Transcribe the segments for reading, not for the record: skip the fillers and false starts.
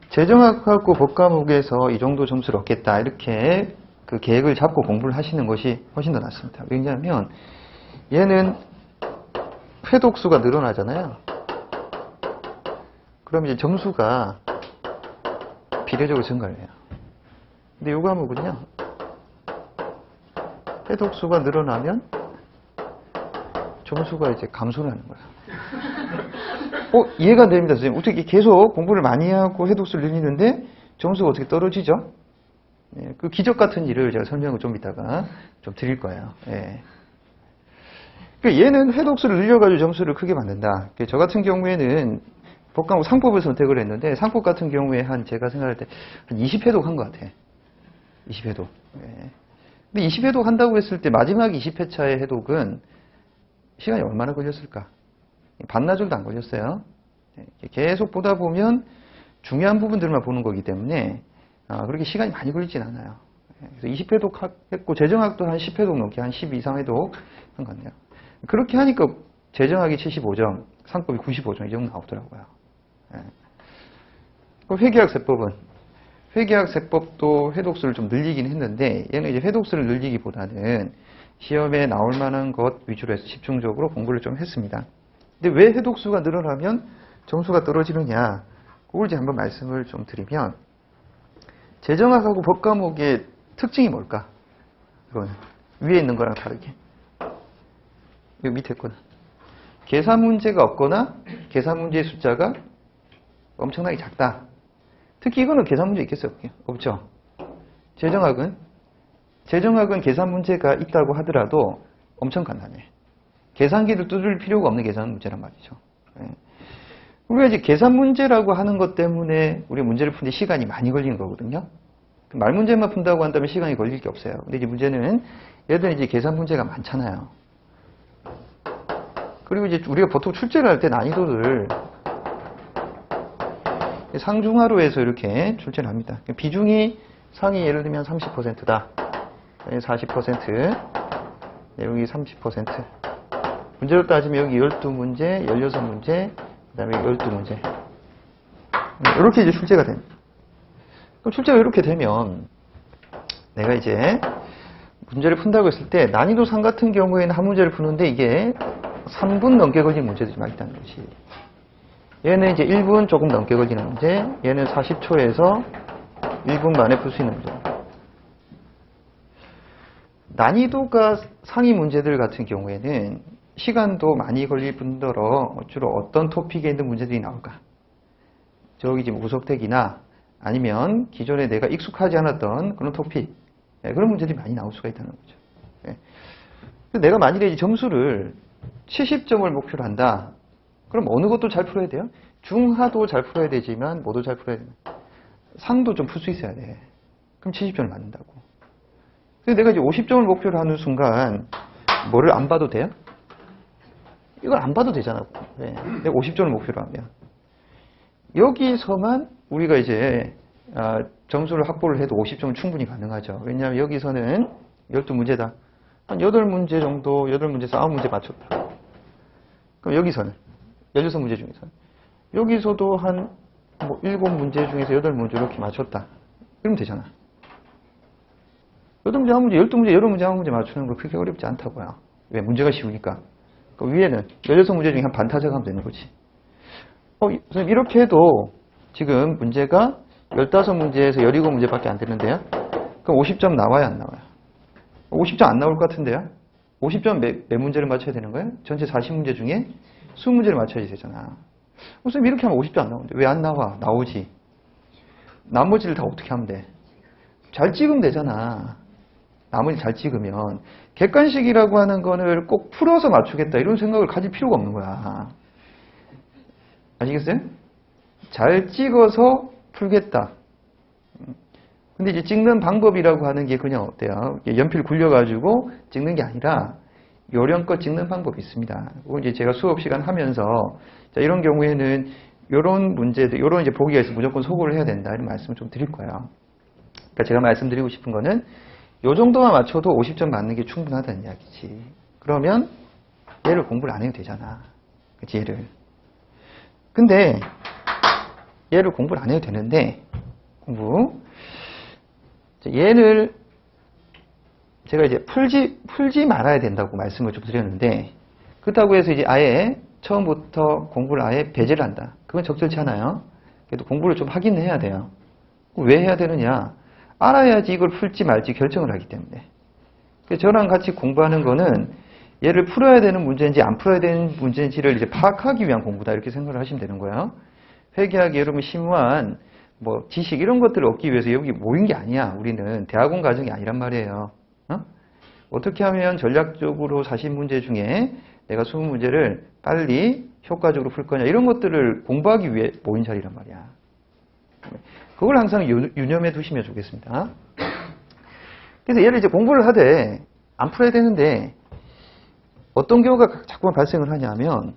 재정학하고 법과목에서 이 정도 점수를 얻겠다 이렇게 그 계획을 잡고 공부를 하시는 것이 훨씬 더 낫습니다. 왜냐하면 얘는 회독수가 늘어나잖아요. 그럼 이제 점수가 비례적으로 증가를 해요. 근데 이 과목은요, 회독수가 늘어나면 점수가 이제 감소를 하는 거야. 이해가 안 됩니다, 선생님. 어떻게 계속 공부를 많이 하고 회독수를 늘리는데 점수가 어떻게 떨어지죠? 예, 그 기적 같은 일을 제가 설명을 좀 이따가 좀 드릴 거예요. 예. 그러니까 얘는 회독수를 늘려가지고 점수를 크게 만든다. 저 같은 경우에는 법과목 상법을 선택을 했는데 상법 같은 경우에 제가 생각할 때 한 20회독 한 것 같아. 20회독. 예. 근데 20회독 한다고 했을 때 마지막 20회차의 회독은 시간이 얼마나 걸렸을까? 반나절도 안 걸렸어요. 계속 보다 보면 중요한 부분들만 보는 거기 때문에 그렇게 시간이 많이 걸리진 않아요. 그래서 20회독 했고 재정학도 한 10회독 넘게 한 12 이상 회독 한 것 같네요. 그렇게 하니까 재정학이 75점, 상법이 95점 이 정도 나오더라고요. 회계학세법은 회계학세법도 회독수를 좀 늘리긴 했는데 얘는 이제 회독수를 늘리기보다는 시험에 나올 만한 것 위주로 해서 집중적으로 공부를 좀 했습니다. 근데 왜 회독수가 늘어나면 점수가 떨어지느냐? 그걸 이제 한번 말씀을 좀 드리면 재정학하고 법과목의 특징이 뭘까? 이거는 위에 있는 거랑 다르게 여기 밑에 거는 계산 문제가 없거나 계산 문제의 숫자가 엄청나게 작다. 특히 이거는 계산 문제 있겠어요? 없죠? 재정학은 계산 문제가 있다고 하더라도 엄청 간단해. 계산기를 두들 필요가 없는 계산 문제란 말이죠. 우리가 이제 계산 문제라고 하는 것 때문에 우리 문제를 푸는데 시간이 많이 걸리는 거거든요. 말 문제만 푼다고 한다면 시간이 걸릴 게 없어요. 근데 이제 문제는 얘들은 이제 계산 문제가 많잖아요. 그리고 이제 우리가 보통 출제를 할 때 난이도를 상중하로 해서 이렇게 출제를 합니다. 비중이 상이 예를 들면 30%다. 40%, 여기 30%. 문제로 따지면 여기 12문제, 16문제, 그 다음에 12문제. 이렇게 이제 출제가 됩니다. 그럼 출제가 이렇게 되면 내가 이제 문제를 푼다고 했을 때 난이도 상 같은 경우에는 한 문제를 푸는데 이게 3분 넘게 걸리는 문제들이 많이 있다는 거지. 얘는 이제 1분 조금 넘게 걸리는 문제, 얘는 40초에서 1분 만에 풀 수 있는 문제. 난이도가 상위 문제들 같은 경우에는 시간도 많이 걸릴 뿐더러 주로 어떤 토픽에 있는 문제들이 나올까? 저기 지금 우석택이나 아니면 기존에 내가 익숙하지 않았던 그런 토픽, 그런 문제들이 많이 나올 수가 있다는 거죠. 내가 만일에 점수를 70점을 목표로 한다. 그럼 어느 것도 잘 풀어야 돼요? 중하도 잘 풀어야 되지만 모두 잘 풀어야 됩니다. 상도 좀 풀 수 있어야 돼. 그럼 70점을 맞는다고. 근데 내가 이제 50점을 목표로 하는 순간 뭐를 안 봐도 돼요? 이걸 안 봐도 되잖아. 왜? 내가 50점을 목표로 하면. 여기서만 우리가 이제 점수를 확보를 해도 50점은 충분히 가능하죠. 왜냐하면 여기서는 12문제다. 한 8문제 정도, 8문제에서 9문제 맞췄다. 그럼 여기서는 16문제 중에서 여기서도 한 7문제 중에서 8문제 이렇게 맞췄다. 이러면 되잖아. 8문제, 1문제, 12문제, 8문제, 9문제 맞추는 거 그렇게 어렵지 않다고요. 왜? 문제가 쉬우니까. 그 위에는 16문제 중에 한 반 타작하면 되는 거지. 선생님 이렇게 해도 지금 문제가 15문제에서 17문제밖에 안 되는데요. 그럼 50점 나와야 안 나와요? 50점 안 나올 것 같은데요? 50점 몇 문제를 맞춰야 되는 거예요? 전체 40문제 중에 20문제를 맞춰야 되잖아. 선생님 이렇게 하면 50점 안 나오는데 왜 안 나와? 나오지. 나머지를 다 어떻게 하면 돼? 잘 찍으면 되잖아. 나머지 잘 찍으면. 객관식이라고 하는 거를 꼭 풀어서 맞추겠다 이런 생각을 가질 필요가 없는 거야. 아시겠어요? 잘 찍어서 풀겠다. 근데 이제 찍는 방법이라고 하는 게 그냥 어때요? 연필 굴려가지고 찍는 게 아니라 요령껏 찍는 방법이 있습니다. 그거 이제 제가 수업 시간 하면서 자, 이런 경우에는 이런 문제들, 이런 이제 보기가 있으면 무조건 소거를 해야 된다 이런 말씀을 좀 드릴 거예요. 그러니까 제가 말씀드리고 싶은 거는 요 정도만 맞춰도 50점 맞는 게 충분하다는 이야기지. 그러면 얘를 공부를 안 해도 되잖아. 그치, 얘를. 근데 얘를 공부를 안 해도 되는데, 얘를 제가 이제 풀지 말아야 된다고 말씀을 좀 드렸는데, 그렇다고 해서 이제 아예 처음부터 공부를 아예 배제를 한다. 그건 적절치 않아요. 그래도 공부를 좀 하긴 해야 돼요. 왜 해야 되느냐? 알아야지 이걸 풀지 말지 결정을 하기 때문에. 저랑 같이 공부하는 거는 얘를 풀어야 되는 문제인지 안 풀어야 되는 문제인지를 이제 파악하기 위한 공부다. 이렇게 생각을 하시면 되는 거예요. 회계학이 여러분 심오한 뭐 지식 이런 것들을 얻기 위해서 여기 모인 게 아니야. 우리는 대학원 과정이 아니란 말이에요. 어떻게 하면 전략적으로 40문제 중에 내가 20문제를 빨리 효과적으로 풀 거냐 이런 것들을 공부하기 위해 모인 자리란 말이야. 그걸 항상 유념해 두시면 좋겠습니다. 그래서 얘를 이제 공부를 하되 안 풀어야 되는데 어떤 경우가 자꾸만 발생을 하냐면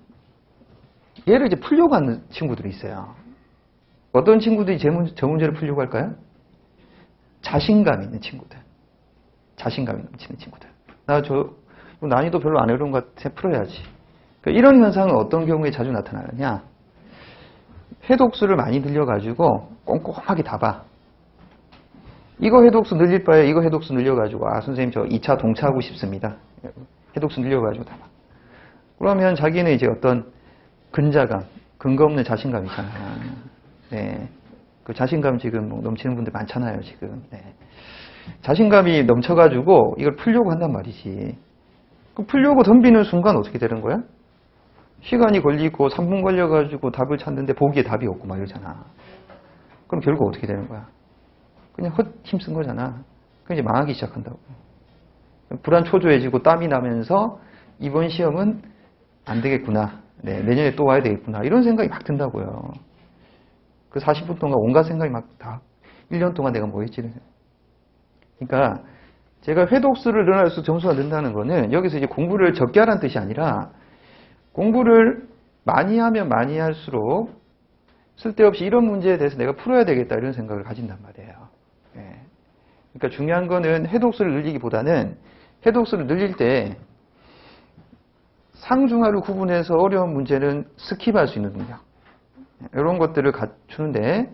얘를 이제 풀려고 하는 친구들이 있어요. 어떤 친구들이 저 문제를 풀려고 할까요? 자신감 있는 친구들. 자신감이 넘치는 친구들. 난이도 별로 안 어려운 것 같아 풀어야지. 그러니까 이런 현상은 어떤 경우에 자주 나타나느냐? 회독수를 많이 늘려가지고 꼼꼼하게 다 봐. 이거 회독수 늘릴 바에 이거 회독수 늘려가지고 선생님 저 2차 동차하고 싶습니다. 회독수 늘려가지고 다 봐. 그러면 자기는 이제 어떤 근자감, 근거 없는 자신감 있잖아요. 네. 그 자신감 지금 넘치는 분들 많잖아요, 지금. 네. 자신감이 넘쳐가지고 이걸 풀려고 한단 말이지. 그럼 풀려고 덤비는 순간 어떻게 되는 거야? 시간이 걸리고 3분 걸려가지고 답을 찾는데 보기에 답이 없고 막 이러잖아. 그럼 결국 어떻게 되는 거야? 그냥 헛 힘쓴 거잖아. 그럼 이제 망하기 시작한다고. 불안 초조해지고 땀이 나면서 이번 시험은 안 되겠구나. 네, 내년에 또 와야 되겠구나. 이런 생각이 막 든다고요. 그 40분 동안 온갖 생각이 막 다 1년 동안 내가 뭐 했지? 그러니까 제가 회독수를 늘어날수록 점수가 는다는 거는 여기서 이제 공부를 적게 하라는 뜻이 아니라 공부를 많이 하면 많이 할수록 쓸데없이 이런 문제에 대해서 내가 풀어야 되겠다 이런 생각을 가진단 말이에요. 네. 그러니까 중요한 거는 회독수를 늘리기보다는 회독수를 늘릴 때 상중하를 구분해서 어려운 문제는 스킵할 수 있는 능력 이런 것들을 갖추는데